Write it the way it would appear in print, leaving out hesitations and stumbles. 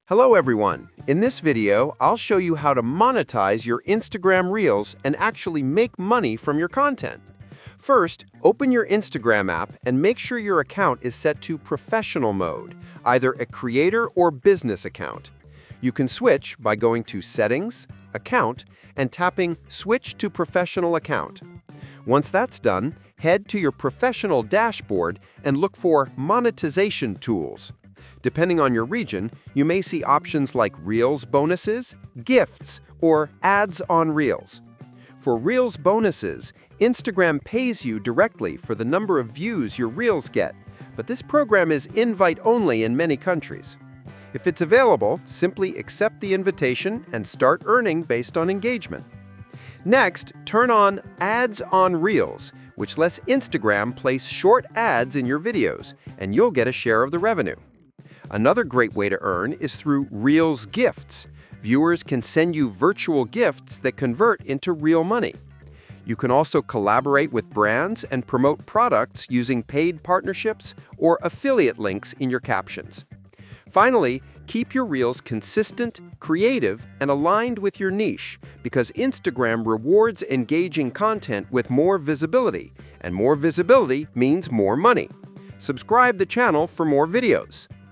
Hello everyone! In this video, I'll show you how to monetize your Instagram Reels and actually make money from your content. First, open your Instagram app and make sure your account is set to professional mode, either a creator or business account. You can switch by going to Settings, Account, and tapping Switch to Professional Account. Once that's done, head to your professional dashboard and look for Monetization Tools. Depending on your region, you may see options like Reels bonuses, gifts, or ads on Reels. For Reels bonuses, Instagram pays you directly for the number of views your Reels get, but this program is invite-only in many countries. If it's available, simply accept the invitation and start earning based on engagement. Next, turn on Ads on Reels, which lets Instagram place short ads in your videos, and you'll get a share of the revenue. Another great way to earn is through Reels Gifts. Viewers can send you virtual gifts that convert into real money. You can also collaborate with brands and promote products using paid partnerships or affiliate links in your captions. Finally, keep your Reels consistent, creative, and aligned with your niche because Instagram rewards engaging content with more visibility, and more visibility means more money. Subscribe the channel for more videos.